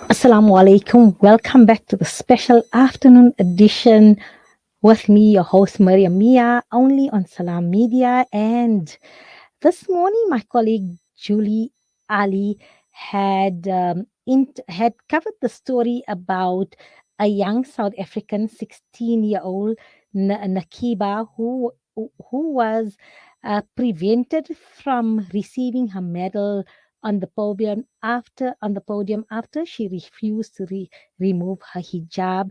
Assalamu alaikum. Welcome back to the special afternoon edition with me, your host Mariam Mia, only on Salaamedia. And this morning, my colleague Julie Ali had covered the story about a young South African 16-year-old Naqeebah who was prevented from receiving her medal on the podium after she refused to remove her hijab.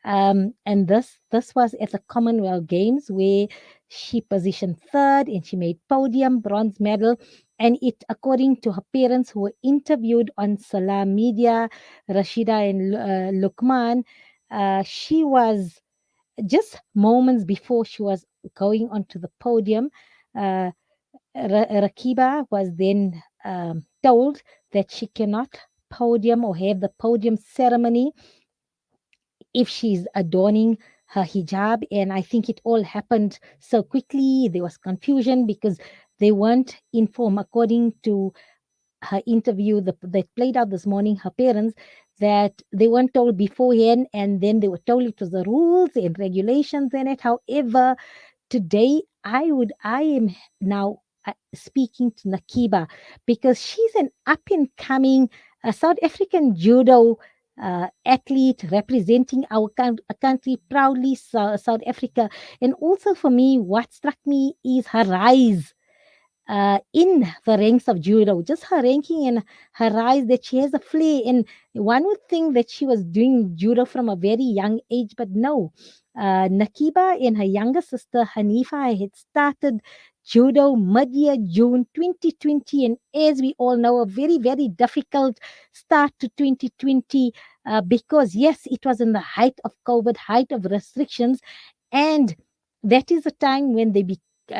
And this was at the Commonwealth Games where she positioned third and she made podium bronze medal. And it, according to her parents who were interviewed on Salaamedia, Rashida and Lukman, she was just moments before she was going onto the podium. Uh, Rakiba was then told that she cannot podium or have the podium ceremony if she's adorning her hijab. And I think it all happened so quickly. There was confusion because they weren't informed, according to her interview that played out this morning, her parents, that they weren't told beforehand, and then they were told it was the rules and regulations in it. However, today I am now speaking to Naqeebah because she's an up and coming South African judo athlete representing our country proudly, South Africa. And also for me, what struck me is her rise in the ranks of judo, just her ranking and her rise, that she has a flair. And one would think that she was doing judo from a very young age, but no. Naqeebah and her younger sister Hanifa had started judo mid-year June 2020, and as we all know, a very, very difficult start to 2020 because yes, it was in the height of COVID, height of restrictions, and that is the time when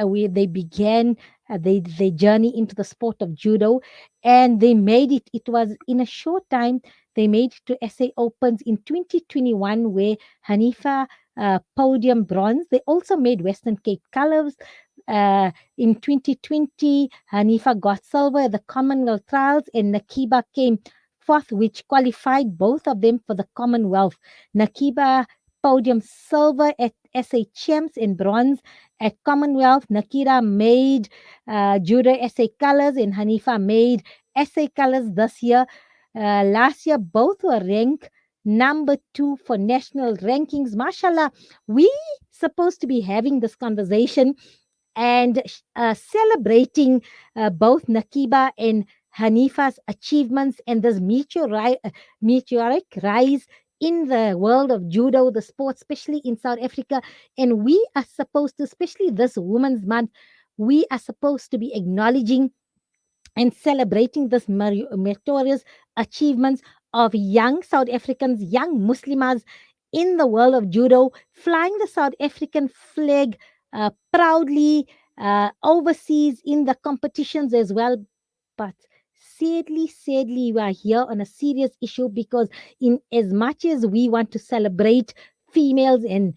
where they began their journey into the sport of judo, and they made it. It was in a short time they made it to SA Opens in 2021, where Hanifa podium bronze. They also made Western Cape colors. In 2020, Hanifa got silver at the Commonwealth trials, and Naqeebah came fourth, which qualified both of them for the Commonwealth. Naqeebah podium silver at SA Champs and bronze at Commonwealth. Naqeebah made Judo SA colors, and Hanifa made SA colors this year. Last year, both were ranked number 2 for national rankings. Mashallah, we supposed to be having this conversation and celebrating both Naqeebah and Hanifa's achievements and this meteoric rise in the world of judo, the sport, especially in South Africa. And we are supposed to, especially this Women's Month, we are supposed to be acknowledging and celebrating this meritorious achievements of young South Africans, young Muslims in the world of judo, flying the South African flag proudly overseas in the competitions as well. But sadly, we are here on a serious issue because, in as much as we want to celebrate females and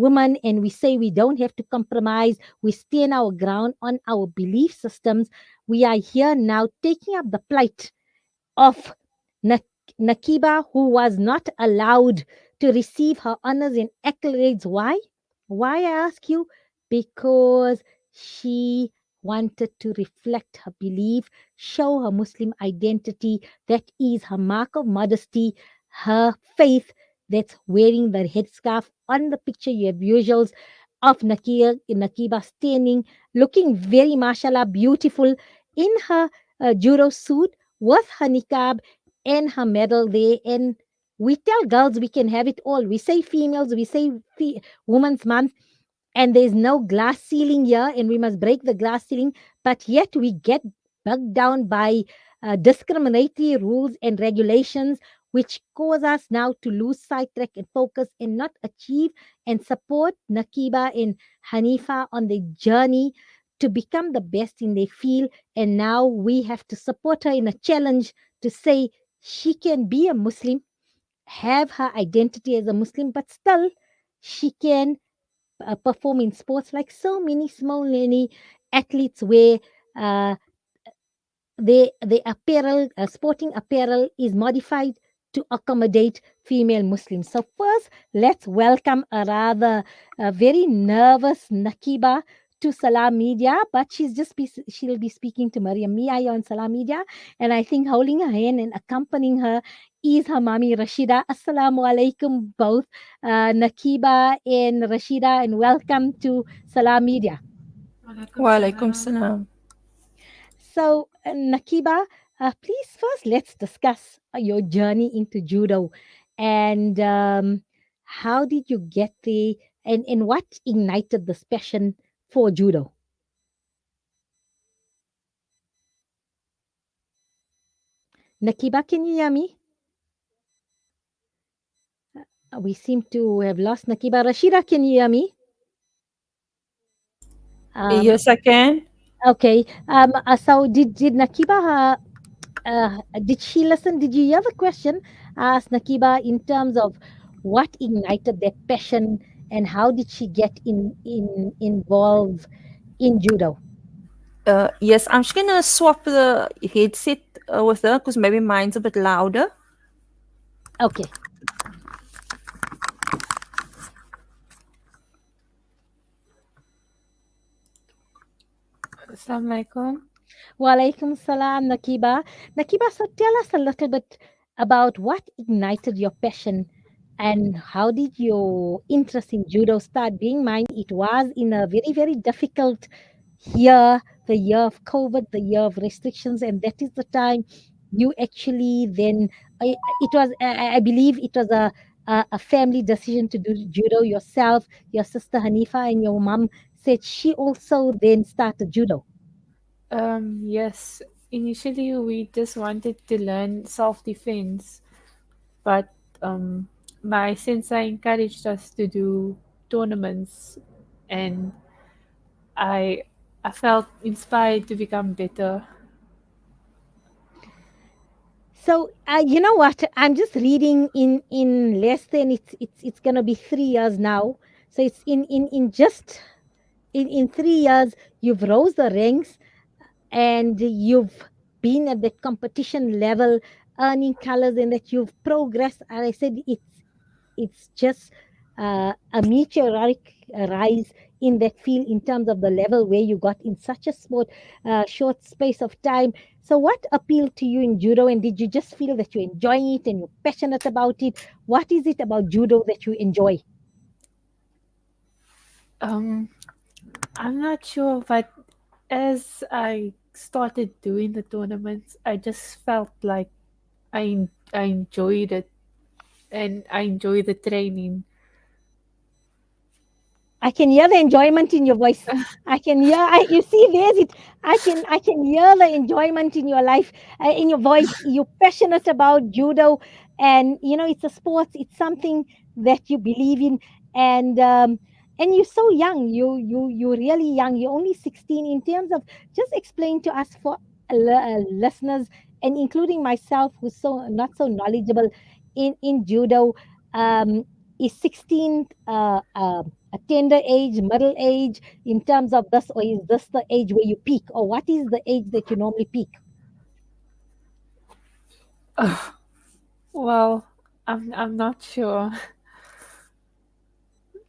women, and we say we don't have to compromise, we stand our ground on our belief systems, we are here now taking up the plight of Na- Naqeebah, who was not allowed to receive her honors and accolades. Why? Why, I ask you? Because she wanted to reflect her belief, show her Muslim identity. That is her mark of modesty, her faith. That's wearing the headscarf. On the picture, you have visuals of Naqeebah standing, looking very, mashallah, beautiful in her judo suit with her niqab and her medal there. And we tell girls we can have it all. We say females, we say Women's Month, and there's no glass ceiling here, and we must break the glass ceiling. But yet we get bogged down by discriminatory rules and regulations, which cause us now to lose sidetrack and focus and not achieve and support Naqeebah and Hanifa on their journey to become the best in their field. And now we have to support her in a challenge to say she can be a Muslim, have her identity as a Muslim, but still she can perform in sports like so many small many athletes where uh, the apparel, sporting apparel, is modified to accommodate female Muslims. So first, let's welcome a very nervous Naqeebah to Salaamedia, but she'll be speaking to Mariam Mia here on Salaamedia, and I think holding her hand and accompanying her is her mommy Rashida. Assalamu alaikum, both Naqeebah and Rashida, and welcome to Salaamedia. Walaikum salam. So, Naqeebah, please first let's discuss your journey into judo, and how did you get there, and what ignited this passion for judo? Naqeebah, can you hear me? We seem to have lost Naqeebah. Rashida, can you hear me? Um, Yes, I can. okay. So did Naqeebah did she listen? Did you hear the question asked Naqeebah in terms of what ignited that passion, and how did she get involved in judo? Yes, I'm just gonna swap the headset with her because maybe mine's a bit louder. Okay. Assalamu alaikum. Walaikum salam, Naqeebah. Naqeebah, so tell us a little bit about what ignited your passion, and how did your interest in judo start? Being mind, it was in a very, very difficult year, the year of COVID, the year of restrictions, and that is the time you actually then, it was, I believe it was a family decision to do judo yourself. Your sister Hanifa and your mom said she also then started judo. Yes, initially we just wanted to learn self-defense, but um, my sensei encouraged us to do tournaments, and I I felt inspired to become better. So you know what? I'm just reading in less than, it's gonna be 3 years now. So it's in just in 3 years you've rose the ranks, and you've been at that competition level, earning colors, and that you've progressed. And I said it's just a meteoric rise in that field in terms of the level where you got in such a short space of time. So, what appealed to you in judo, and did you just feel that you're enjoying it and you're passionate about it? What is it about judo that you enjoy? Um, I'm not sure, but as I started doing the tournaments, I just felt like I enjoyed it, and I enjoy the training. I can hear the enjoyment in your voice. I can hear. You see, there's it. I can hear the enjoyment in your life, in your voice. You're passionate about judo, and it's a sport. It's something that you believe in, and and you're so young. You're really young. You're only 16. In terms of, just explain to us, for listeners, and including myself, who's so not so knowledgeable in judo. Um, is 16 a tender age, middle age in terms of this, or is this the age where you peak, or what is the age that you normally peak? Well, I'm not sure.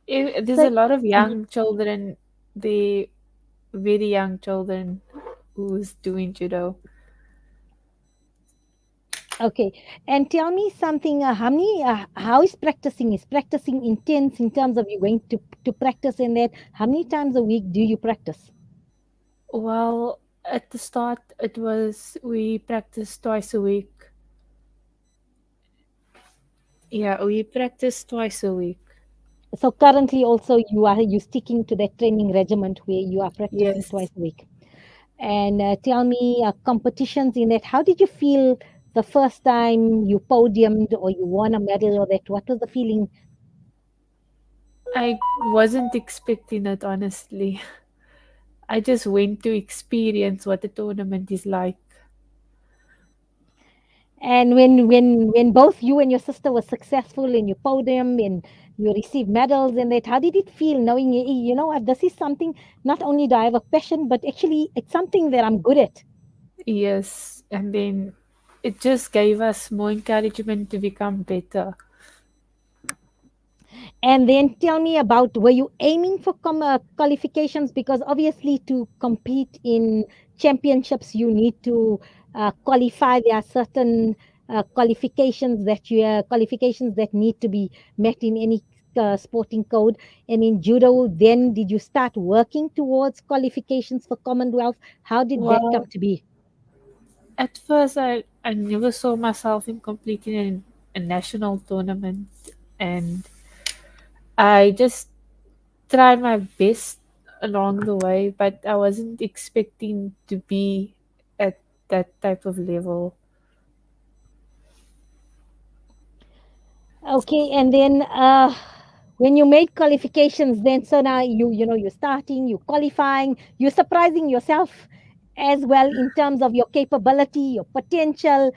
There's So, a lot of young children, the very young children who's doing judo. okay, and tell me something. How many? How is practicing? Is practicing intense in terms of you going to practice in that? How many times a week do you practice? Well, at the start, it was we practiced twice a week. Yeah, we practiced twice a week. So currently, also you sticking to that training regiment where you are practicing Yes. twice a week. And tell me, competitions in that. How did you feel the first time you podiumed or you won a medal or that? What was the feeling? I wasn't expecting it, honestly. I just went to experience what the tournament is like. And when both you and your sister were successful in your podium and you received medals and that, how did it feel knowing, what, this is something, not only do I have a passion, but actually it's something that I'm good at. Yes, and then it just gave us more encouragement to become better. And then tell me about, were you aiming for qualifications? Because obviously, to compete in championships, you need to qualify. There are certain qualifications that need to be met in any sporting code. And in judo, then did you start working towards qualifications for Commonwealth? How did that come Well, to be? at first, I never saw myself in completing in a national tournament, and I just tried my best along the way, but I wasn't expecting to be at that type of level. Okay, and then when you made qualifications, then so now you're starting, you're qualifying, you're surprising yourself as well in terms of your capability, your potential,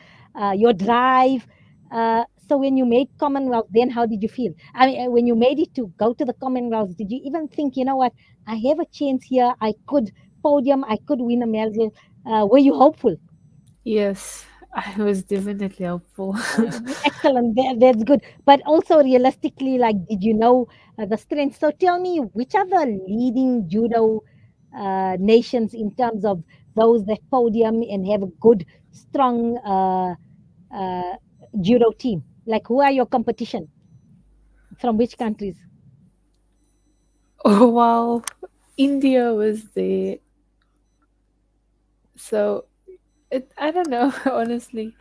your drive. So when you made Commonwealth, then how did you feel? I mean, when you made it to go to the Commonwealth, did you even think, you know what, I have a chance here, I could podium, I could win a medal? Were you hopeful? Yes, I was definitely hopeful. Excellent. That's good. But also realistically, like, did you know the strength? So tell me, which are the leading judo nations in terms of those that podium and have a good, strong uh, judo team? Like, who are your competition? From which countries? Oh wow, India was there, so I don't know honestly.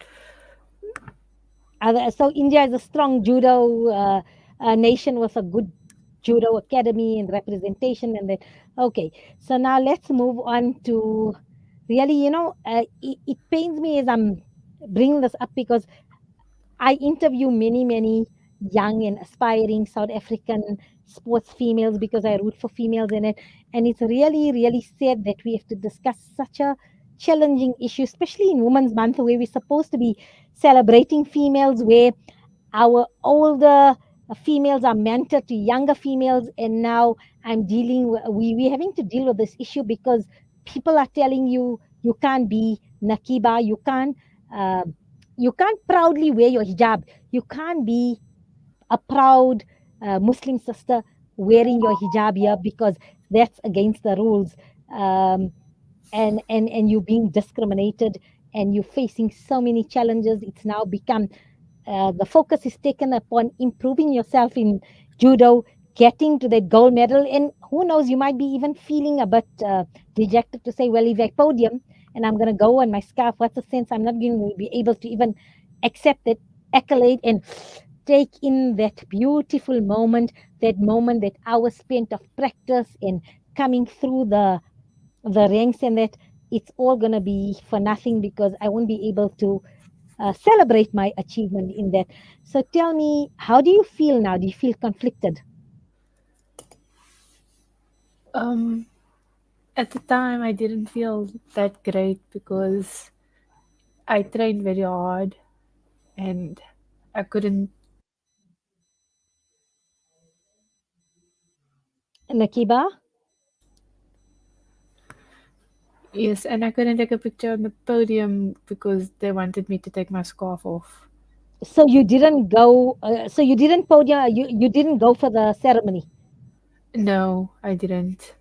So India is a strong judo nation with a good judo academy and representation. And that, okay. So now let's move on to really, it pains me as I'm bringing this up because I interview many, many young and aspiring South African sports females because I root for females in it. And it's really, really sad that we have to discuss such a challenging issue, especially in Women's Month, where we're supposed to be celebrating females, where our older females are mentored to younger females. And now we're having to deal with this issue because people are telling you, you can't be Naqeebah, uh, you can't proudly wear your hijab, you can't be a proud Muslim sister wearing your hijab here because that's against the rules. um, and you being discriminated, and you're facing so many challenges. It's now become the focus is taken upon improving yourself in judo, getting to that gold medal. And who knows, you might be even feeling a bit dejected to say, well, if I podium and I'm going to go on my scarf, what's the sense? I'm not going to be able to even accept that accolade and take in that beautiful moment, that hour spent of practice and coming through the ranks, and that it's all going to be for nothing because I won't be able to celebrate my achievement in that. So tell me, how do you feel now? Do you feel conflicted? Um, at the time, I didn't feel that great because I trained very hard and I couldn't. Nakiba? Yes, and I couldn't take a picture on the podium because they wanted me to take my scarf off. So you didn't go. So you didn't podium. You didn't go for the ceremony. No, I didn't.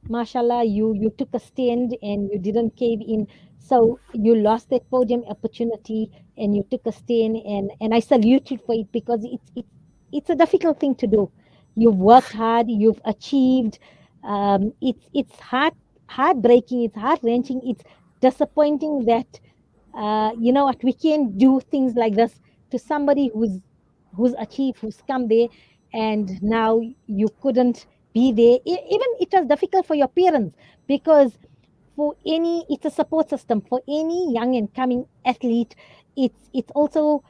Mashallah, you took a stand and you didn't cave in. So you lost that podium opportunity and you took a stand, and I salute you for it because it's a difficult thing to do. You've worked hard, you've achieved. It's heartbreaking, it's heart wrenching, it's disappointing that you know what, we can't do things like this to somebody who's achieved, who's come there, and now you couldn't be there. Even it was difficult for your parents because for any, it's a support system for any young and coming athlete. It's also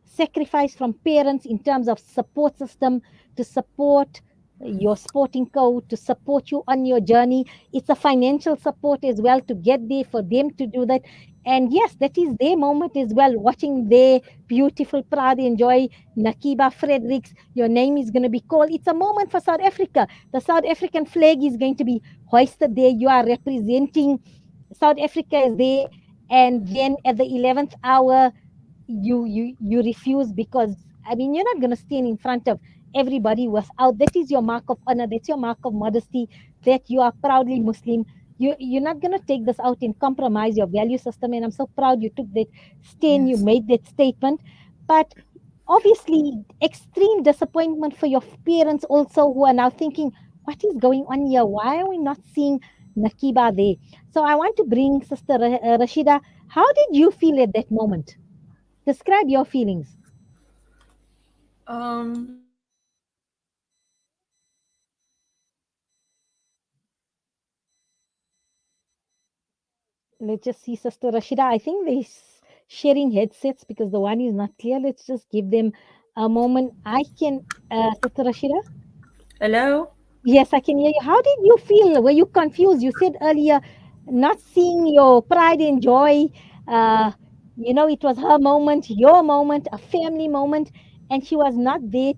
sacrifice from parents in terms of support system to support your sporting code, to support you on your journey. It's a financial support as well to get there for them to do that. And yes, that is their moment as well, watching their beautiful pride and joy. Naqeebah, Fedricks, your name is going to be called. It's a moment for South Africa. The South African flag is going to be hoisted there. You are representing South Africa is there, and then at the 11th hour, you refuse because I mean you're not going to stand in front of everybody without that is your mark of honor, that's your mark of modesty, that you are proudly Muslim. You're not going to take this out and compromise your value system, and I'm so proud you took that stand, you Yes. made that statement. But obviously extreme disappointment for your parents also, who are now thinking, what is going on here, why are we not seeing Naqeebah there? So I want to bring Sister Rashida. How did you feel at that moment? Describe your feelings. Let's just see, Sister Rashida. I think they're sharing headsets because the one is not clear. Let's just give them a moment. I can, Sister Rashida? Hello. Yes, I can hear you. How did you feel? Were you confused? You said earlier not seeing your pride and joy. Uh, it was her moment, your moment, a family moment, and she was not there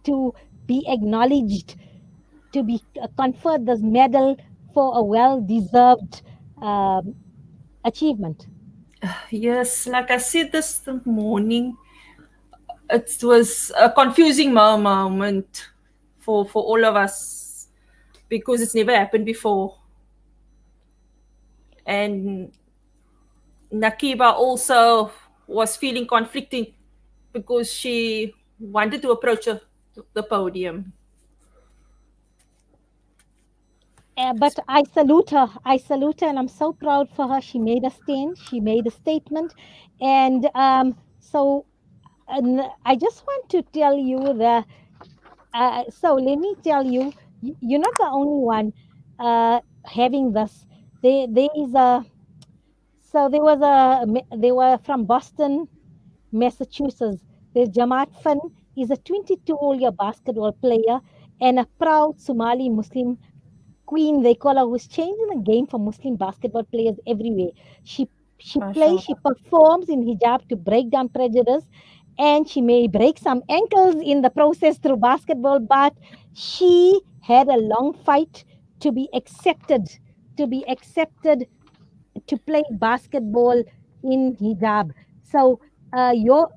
to be acknowledged, to be conferred this medal for a well-deserved um, achievement. Yes, like I said this morning, it was a confusing moment for all of us because it's never happened before. And Naqeebah also was feeling conflicting because she wanted to approach the podium. But I salute her. I salute her, and I'm so proud for her. She made a stand. She made a statement, and I just want to tell you that. So let me tell you, you're not the only one having this. There is a. So there was they were from Boston, Massachusetts. There's Jamaat Fan. He's a 22-year basketball player and a proud Somali Muslim queen, they call her, who's changing the game for Muslim basketball players everywhere. She plays, she MashaAllah. performs in hijab to break down prejudice, and she may break some ankles in the process through basketball, but she had a long fight to be accepted, to be accepted to play basketball in hijab. So your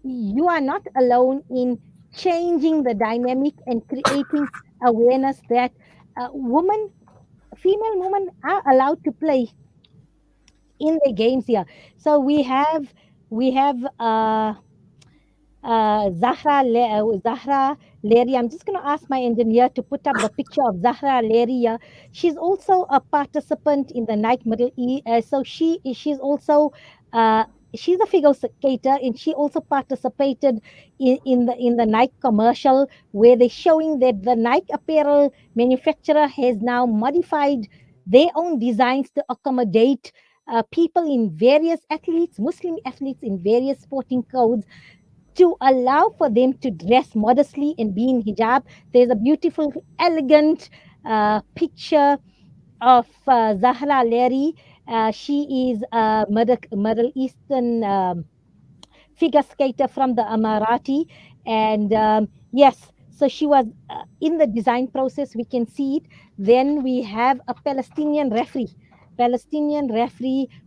you are not alone in changing the dynamic and creating awareness that women, female women are allowed to play in the games here. So we have Zahra Leri. I'm just going to ask my engineer to put up the picture of Zahra Leri. She's also a participant in the Nike Middle East. So she's also uh, she's a figure skater, and she also participated in the Nike commercial where they're showing that the Nike apparel manufacturer has now modified their own designs to accommodate people in various athletes, Muslim athletes in various sporting codes, to allow for them to dress modestly and be in hijab. There's a beautiful, elegant picture of Zahra Leri. She is a Middle Eastern figure skater from the Emirati. And yes, so she was in the design process. We can see it. Then we have a Palestinian referee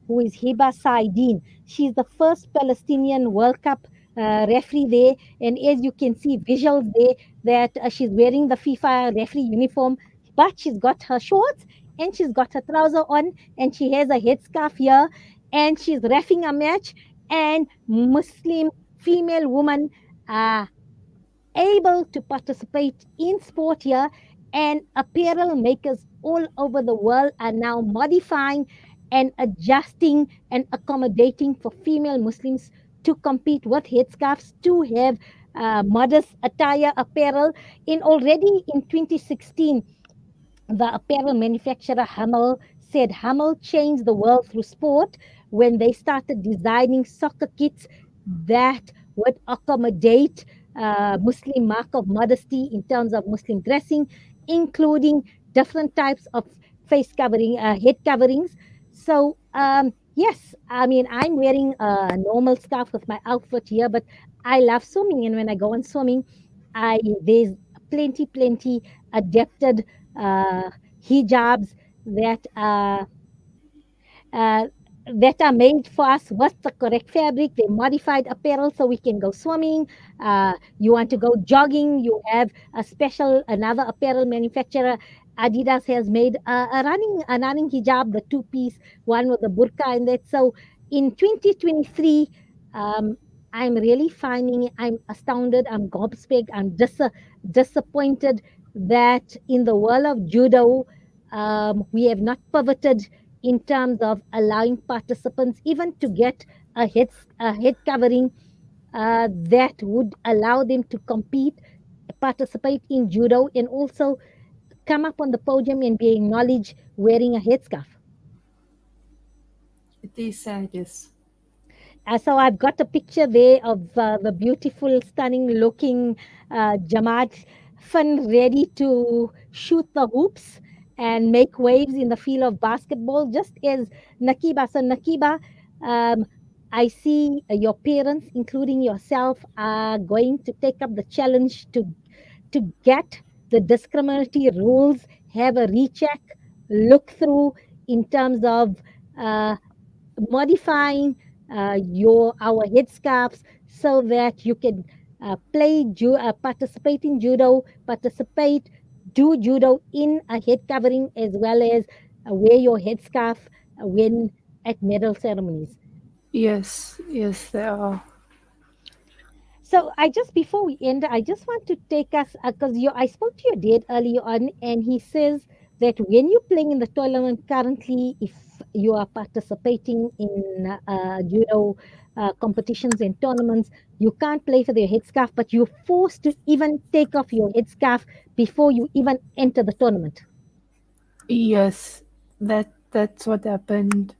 who is Hiba Saidin. She's the first Palestinian World Cup referee there. And as you can see, visuals there that she's wearing the FIFA referee uniform, but she's got her shorts and she's got her trouser on, and she has a headscarf here, and she's refing a match, and Muslim female women are able to participate in sport here, and apparel makers all over the world are now modifying and adjusting and accommodating for female Muslims to compete with headscarves, to have modest attire apparel. In 2016, the apparel manufacturer Hummel said Hummel changed the world through sport when they started designing soccer kits that would accommodate Muslim mark of modesty in terms of Muslim dressing, including different types of face covering, head coverings. So, yes, I mean, I'm wearing a normal scarf with my outfit here, but I love swimming. And when I go on swimming, there's plenty adapted uh, hijabs that uh, that are made for us with the correct fabric. They modified apparel so we can go swimming. You want to go jogging, you have a special another apparel manufacturer. Adidas has made a running hijab, the two-piece one with the burqa in that. So in 2023, um, I'm really finding I'm astounded. I'm gobsmacked. I'm disappointed that in the world of judo, we have not pivoted in terms of allowing participants even to get a head covering that would allow them to compete, participate in judo, and also come up on the podium and be acknowledged wearing a headscarf. It is sad, yes. So I've got a picture there of the beautiful, stunning looking Jamaat Fun ready to shoot the hoops and make waves in the field of basketball, just as Naqeebah. So, Naqeebah, um, I see your parents, including yourself, are going to take up the challenge to get the discriminatory rules, have a recheck, look through in terms of uh, modifying your our headscarves so that you can participate in judo, do judo in a head covering as well as wear your headscarf when at medal ceremonies. Yes, yes, they are. So I just before we end, I just want to take us because you I spoke to your dad earlier on, and he says that when you're playing in the tournament currently, if you are participating in judo competitions and tournaments, you can't play for your headscarf, but you're forced to even take off your headscarf before you even enter the tournament. Yes, that's what happened.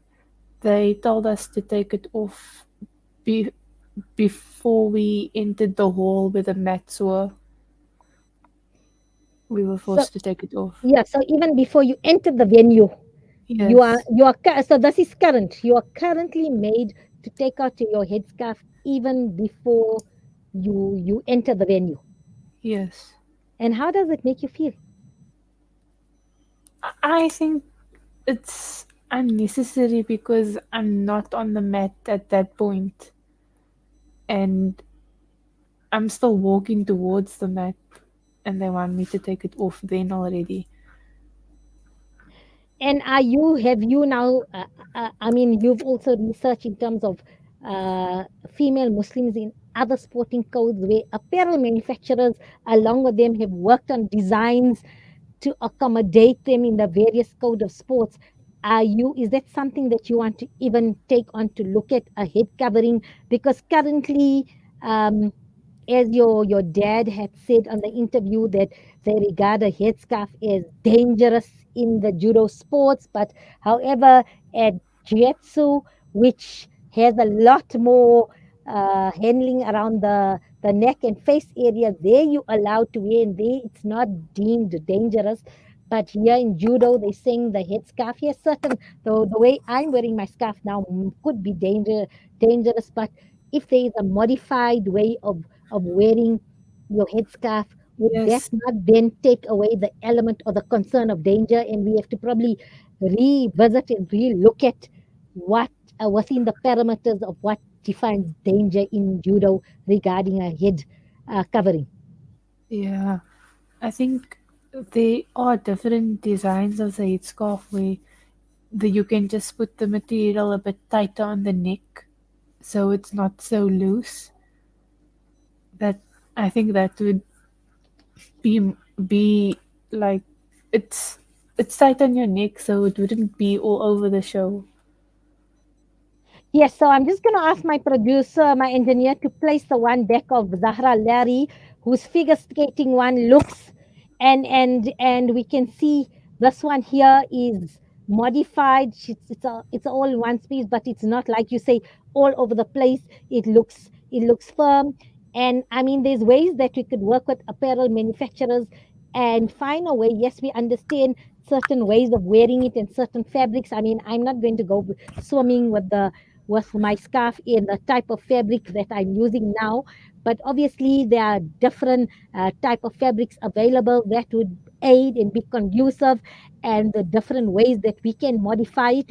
They told us to take it off be, before we entered the hall where the mats were. We were So forced to take it off. yeah, so even before you enter the venue, Yes, so this is current. You are currently made to take out your headscarf even before you enter the venue. yes. And how does it make you feel? I think it's unnecessary because I'm not on the mat at that point and I'm still walking towards the mat and they want me to take it off then already. And have you now, I mean, you've also researched in terms of female Muslims in other sporting codes where apparel manufacturers, along with them, have worked on designs to accommodate them in the various code of sports. Is that something that you want to even take on to look at a head covering? Because currently, um, as your dad had said on the interview, that they regard a headscarf as dangerous in the judo sports, but however at jiu-jitsu, which has a lot more handling around the neck and face area, there you allowed to wear, and there it's not deemed dangerous. But here in judo, they're saying the headscarf, yes, certain, the way I'm wearing my scarf now could be dangerous, but if there is a modified way of wearing your headscarf, would that Yes, not then take away the element or the concern of danger? And we have to probably revisit and relook at what within the parameters of what defines danger in judo regarding a head covering. yeah. I think there are different designs of the headscarf where you can just put the material a bit tighter on the neck so it's not so loose. That I think that would be like it's it's tight on your neck so it wouldn't be all over the show. Yes, so I'm just going to ask my producer, my engineer, to place the one back of Zahra Larry, whose figure skating one looks, and we can see this one here is modified. It's all in one piece, but it's not like you say all over the place. It looks firm, and I mean, there's ways that we could work with apparel manufacturers and find a way. Yes, we understand certain ways of wearing it and certain fabrics. I mean, I'm not going to go swimming with with my scarf in the type of fabric that I'm using now. But obviously, there are different type of fabrics available that would aid and be conducive, and the different ways that we can modify it.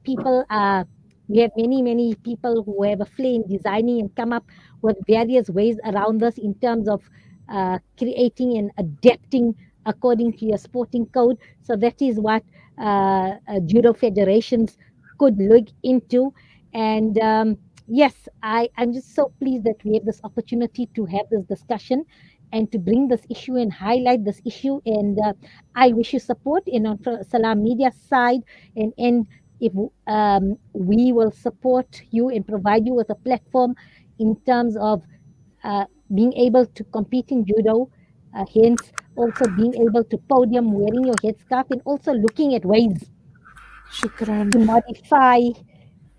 People, uh, we have many people who have a flame designing and come up with various ways around this in terms of creating and adapting according to your sporting code. So that is what judo federations could look into. And yes, I'm just so pleased that we have this opportunity to have this discussion and to bring this issue and highlight this issue. And I wish you support in on Salam Media side, and if we will support you and provide you with a platform in terms of being able to compete in judo, hence also being able to podium wearing your headscarf, and also looking at ways Shukran. to modify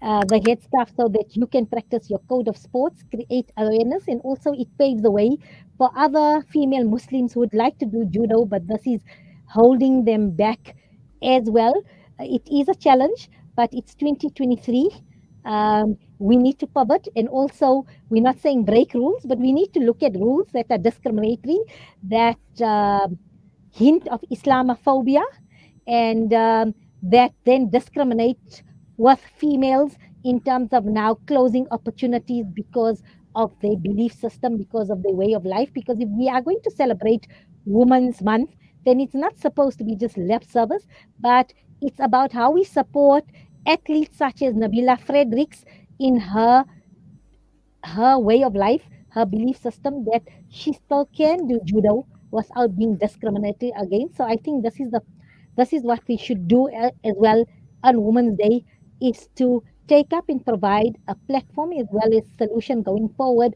the headscarf so that you can practice your code of sports, create awareness, and also it paves the way for other female Muslims who would like to do judo, but this is holding them back as well. It is a challenge, but it's 2023. We need to pivot, and also we're not saying break rules, but we need to look at rules that are discriminatory, that hint of Islamophobia, and that then discriminate with females in terms of now closing opportunities because of their belief system, because of their way of life. Because if we are going to celebrate Women's Month, then it's not supposed to be just lip service, but it's about how we support athletes such as Nabila Fredricks in her way of life, her belief system, that she still can do judo without being discriminated against. So I think this is what we should do as well on Women's Day, is to take up and provide a platform as well as solution going forward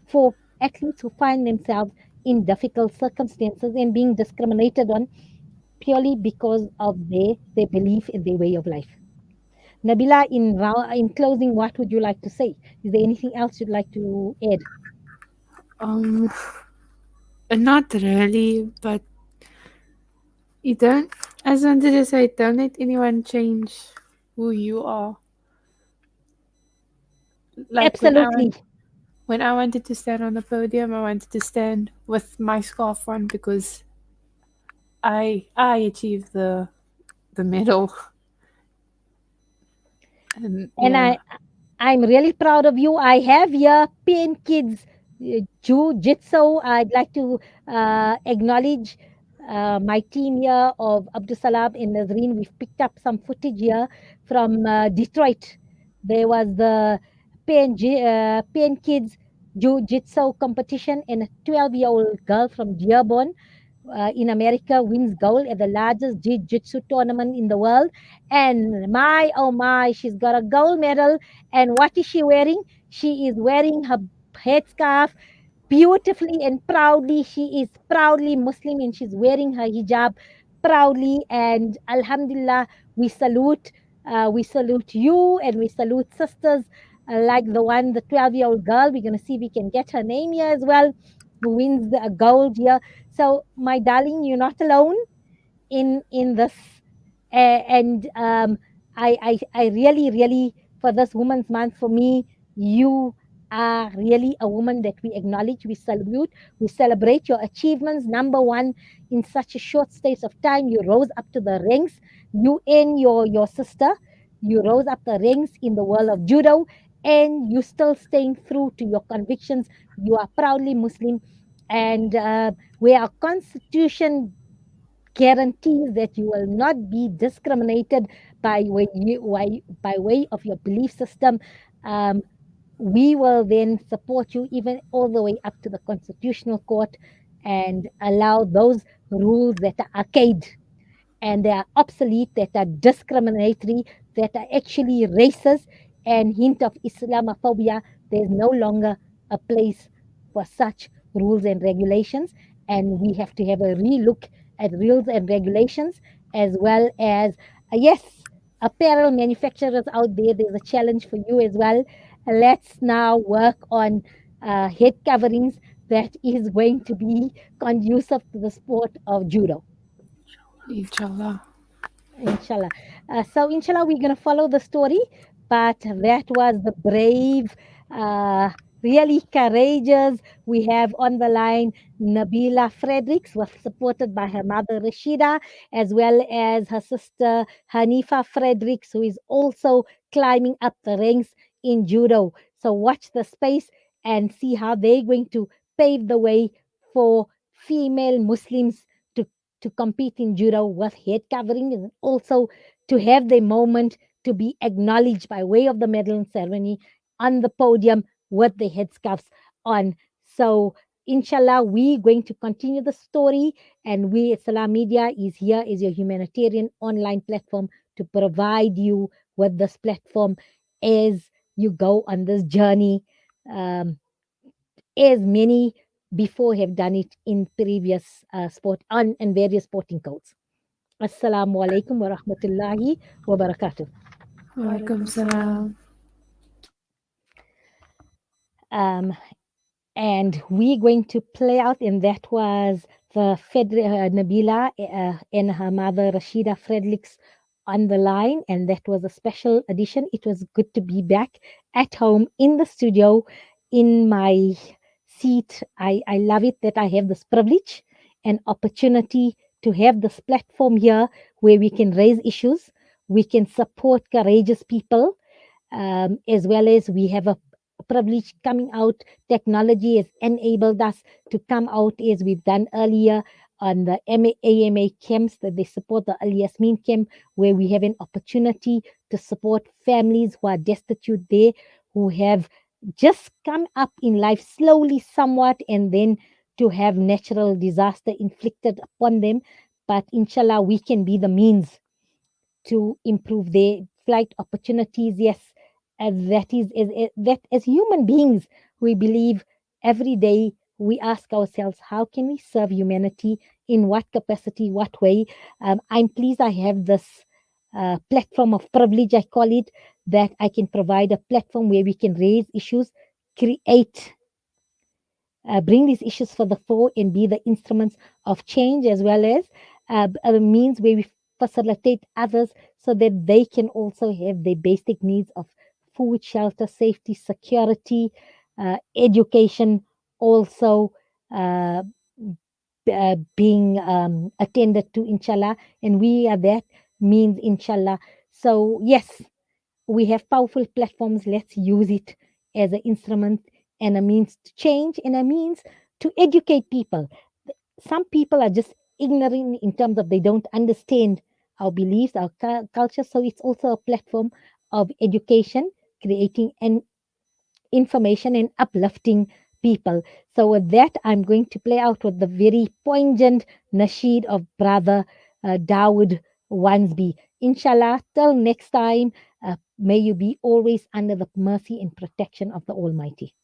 for athletes who find themselves in difficult circumstances and being discriminated on purely because of their belief in their way of life. Nabila, in closing, what would you like to say? Is there anything else you'd like to add? Um, Not really, but you don't. I just wanted to say, don't let anyone change who you are. Like Absolutely. when I wanted to stand on the podium, I wanted to stand with my scarf on because I achieved the medal, and And yeah. I'm really proud of you. I have here Pain Kids Jiu-Jitsu. I'd like to acknowledge my team here of Abdul Salam and Nazreen. We've picked up some footage here from Detroit. There was the Pain Kids Jiu-Jitsu competition, and a 12-year-old girl from Dearborn in America wins gold at the largest jiu-jitsu tournament in the world. And my, oh my, she's got a gold medal. And what is she wearing? She is wearing her headscarf beautifully and proudly. She is proudly Muslim and she's wearing her hijab proudly. And Alhamdulillah, we salute you, and we salute sisters like the one, the 12-year-old girl. We're going to see if we can get her name here as well, who wins the gold here. So, my darling, you're not alone in this. And I really, for this Women's Month, for me, you are really a woman that we acknowledge, we salute, we celebrate your achievements. Number one, in such a short space of time, you rose up to the ranks. You and your sister, you rose up the ranks in the world of judo, and you still staying true to your convictions. You are proudly Muslim, and where our constitution guarantees that you will not be discriminated by way of your belief system. Um, we will then support you even all the way up to the Constitutional Court and allow those rules that are arcade and they are obsolete, that are discriminatory, that are actually racist and hint of Islamophobia. There's no longer a place for such rules and regulations, and we have to have a relook at rules and regulations as well as yes, apparel manufacturers out there. There's a challenge for you as well. Let's now work on head coverings that is going to be conducive to the sport of judo. Inshallah. Inshallah. So, inshallah, we're going to follow the story. But that was the brave, uh, really courageous. We have on the line Nabila Fredricks, was supported by her mother Rashida, as well as her sister Hanifa Fredericks, who is also climbing up the ranks in judo. So, watch the space and see how they're going to pave the way for female Muslims to compete in judo with head covering and also to have their moment to be acknowledged by way of the medal ceremony on the podium with the headscarves on. So, inshallah, we're going to continue the story, and we at Salaamedia is here as your humanitarian online platform to provide you with this platform as you go on this journey. Um, as many before have done it in previous sport on and various sporting codes. Assalamu alaikum wa rahmatullahi wa barakatuh. Walaikum Walaikum salam. salam. Um, and we're going to play out, and that was the Nabila and her mother Rashida Fredricks on the line, and that was a special edition. It was good to be back at home in the studio in my seat. I love it that I have this privilege and opportunity to have this platform here where we can raise issues, we can support courageous people, as well as we have a privilege coming out. Technology has enabled us to come out as we've done earlier on the AMA camps that they support the Al Yasmin camp, where we have an opportunity to support families who are destitute there, who have just come up in life slowly, somewhat, and then to have natural disaster inflicted upon them. But inshallah, we can be the means to improve their flight opportunities. Yes, that is that as human beings, we believe every day we ask ourselves, how can we serve humanity? In what capacity? What way? I'm pleased I have this platform of privilege, I call it, that I can provide a platform where we can raise issues, create bring these issues for the fore and be the instruments of change, as well as other means where we facilitate others so that they can also have their basic needs of food, shelter, safety, security, education, also uh, being attended to, inshallah. And we are that means, inshallah. So, yes, we have powerful platforms. Let's use it as an instrument and a means to change and a means to educate people. Some people are just ignorant in terms of they don't understand our beliefs, our culture. So it's also a platform of education, creating an information and uplifting people. So with that, I'm going to play out with the very poignant nasheed of brother Dawood Wansby. Inshallah, till next time, may you be always under the mercy and protection of the Almighty.